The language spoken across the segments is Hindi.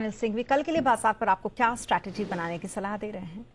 अनिल सिंह भी कल के लिए बाजार पर आपको क्या स्ट्रैटेजी बनाने की सलाह दे रहे हैं?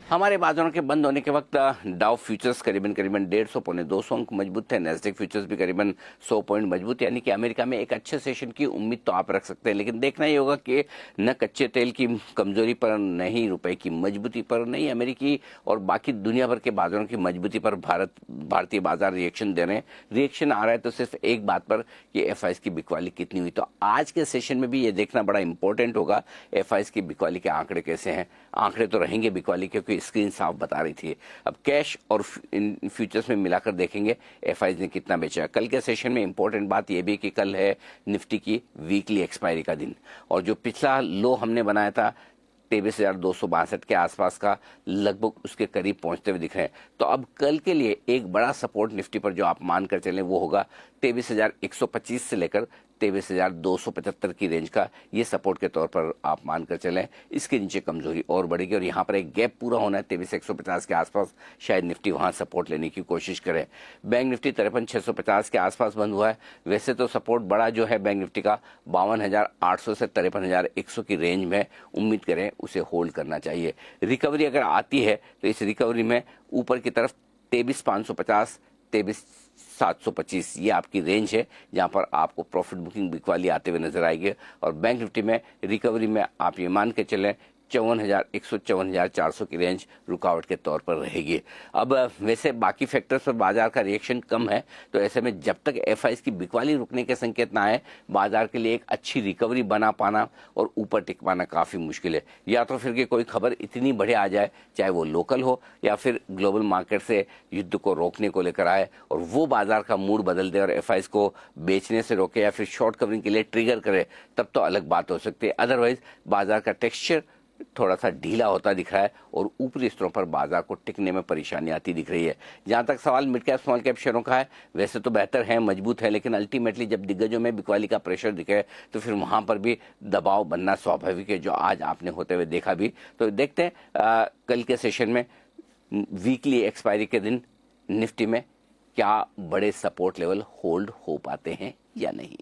हमारे बाजारों के बंद होने के वक्त डाउ फ्यूचर्स करीबन 150 पौने 200 अंक मजबूत थे। नेस्डेक फ्यूचर्स भी करीबन 100 पॉइंट मजबूत, यानी कि अमेरिका में एक अच्छे सेशन की उम्मीद तो आप रख सकते हैं। लेकिन देखना ही होगा कि न कच्चे तेल की कमजोरी पर, न ही रुपए की मजबूती पर, न ही अमेरिकी और बाकी दुनिया भर के बाजारों की मजबूती पर भारतीय बाजार रिएक्शन दे रहे हैं। रिएक्शन आ रहा है तो सिर्फ एक बात पर कि एफआईएस की बिकवाली कितनी हुई। तो आज के सेशन में भी ये देखना बड़ा इंपॉर्टेंट होगा एफआईएस की बिकवाली के आंकड़े कैसे हैं। आंकड़े तो रहेंगे बिकवाली, क्योंकि स्क्रीन साफ बता रही थी। अब कैश और फ्यूचर्स में मिलाकर देखेंगे एफआईएस ने कितना बेचा। कल के सेशन में इंपॉर्टेंट बात यह भी कि कल है निफ्टी की वीकली एक्सपायरी का दिन, और जो पिछला लो हमने बनाया था 23,262 के आसपास का, लगभग उसके करीब पहुंचते हुए दिख रहे हैं। तो अब कल के लिए एक बड़ा सपोर्ट निफ्टी पर जो आप मानकर चलें वो होगा 23,125 से लेकर 23,275 की रेंज का। ये सपोर्ट के तौर पर आप मानकर चलें। इसके नीचे कमजोरी और बढ़ेगी और यहाँ पर एक गैप पूरा होना है 23,150 के आसपास, शायद निफ्टी वहाँ सपोर्ट लेने की कोशिश करे। बैंक निफ्टी 53,650 के आसपास बंद हुआ है। वैसे तो सपोर्ट बड़ा जो है बैंक निफ्टी का 52,800 से 53,100 की रेंज में, उम्मीद करें उसे होल्ड करना चाहिए। रिकवरी अगर आती है तो इस रिकवरी में ऊपर की तरफ 23,550, 23,725 ये आपकी रेंज है जहां पर आपको प्रॉफिट बुकिंग बिकवाली आते हुए नजर आएगी। और बैंक निफ्टी में रिकवरी में आप ये मान के चलें 54,100, 54,400 की रेंज रुकावट के तौर पर रहेगी। अब वैसे बाकी फैक्टर्स पर बाजार का रिएक्शन कम है, तो ऐसे में जब तक एफआईएस की बिकवाली रुकने के संकेत ना आए, बाजार के लिए एक अच्छी रिकवरी बना पाना और ऊपर टिक पाना काफ़ी मुश्किल है। या तो फिर कि कोई खबर इतनी बड़े आ जाए, चाहे वो लोकल हो या फिर ग्लोबल मार्केट से युद्ध को रोकने को लेकर आए, और वो बाजार का मूड बदल दे और एफआईएस को बेचने से रोके या फिर शॉर्ट कवरिंग के लिए ट्रिगर करे, तब तो अलग बात हो सकती है। अदरवाइज बाजार का टेक्सचर थोड़ा सा ढीला होता दिख रहा है और ऊपरी स्तरों पर बाजार को टिकने में परेशानी आती दिख रही है। जहां तक सवाल मिड कैप स्मॉल कैप शेयरों का है, वैसे तो बेहतर है, मजबूत है, लेकिन अल्टीमेटली जब दिग्गजों में बिकवाली का प्रेशर दिखे तो फिर वहां पर भी दबाव बनना स्वाभाविक है, जो आज आपने होते हुए देखा भी। तो देखते हैं कल के सेशन में वीकली एक्सपायरी के दिन निफ्टी में क्या बड़े सपोर्ट लेवल होल्ड हो पाते हैं या नहीं।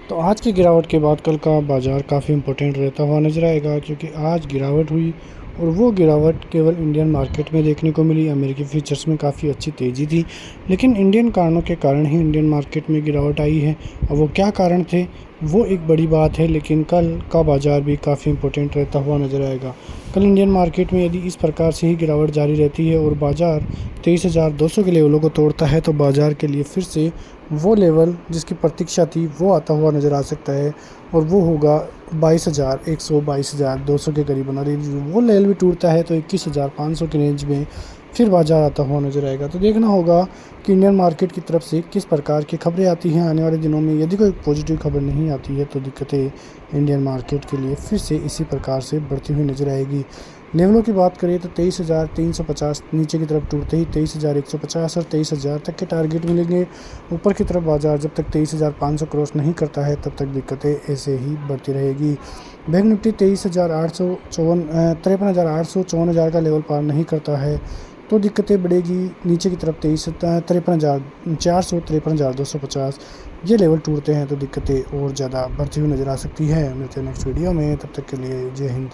तो आज की गिरावट के बाद कल का बाज़ार काफ़ी इम्पोर्टेंट रहता हुआ नज़र आएगा, क्योंकि आज गिरावट हुई और वो गिरावट केवल इंडियन मार्केट में देखने को मिली। अमेरिकी फ्यूचर्स में काफ़ी अच्छी तेज़ी थी, लेकिन इंडियन कारणों के कारण ही इंडियन मार्केट में गिरावट आई है। और वो क्या कारण थे वो एक बड़ी बात है, लेकिन कल का बाज़ार भी काफ़ी इम्पोर्टेंट रहता हुआ नज़र आएगा। कल इंडियन मार्केट में यदि इस प्रकार से ही गिरावट जारी रहती है और बाज़ार 23,200 के लेवलों को तोड़ता है, तो बाज़ार के लिए फिर से वो लेवल जिसकी प्रतीक्षा थी वो आता हुआ नज़र आ सकता है, और वो होगा 22,100, 22,200 के करीबन। और वो लेवल भी टूटता है तो 21,500 की रेंज में फिर बाज़ार आता हुआ नज़र आएगा। तो देखना होगा कि इंडियन मार्केट की तरफ से किस प्रकार की खबरें आती हैं आने वाले दिनों में। यदि कोई पॉजिटिव खबर नहीं आती है तो दिक्कतें इंडियन मार्केट के लिए फिर से इसी प्रकार से बढ़ती हुई नज़र आएगी। लेवलों की बात करें तो 23,350 नीचे की तरफ टूटते ही 23,150 और 23,000 तक के टारगेट मिलेंगे। ऊपर की तरफ बाजार जब तक 23,500 क्रॉस नहीं करता है तब तक दिक्कतें ऐसे ही बढ़ती रहेगी। बैंक निफ्टी 53,800 54,000 का लेवल पार नहीं करता है तो दिक्कतें बढ़ेगी। नीचे की तरफ 53,400 53,250 ये लेवल टूटते हैं तो दिक्कतें और ज़्यादा बढ़ती हुई नज़र आ सकती है। मिलते हैं नेक्स्ट वीडियो में, तब तक के लिए जय हिंद।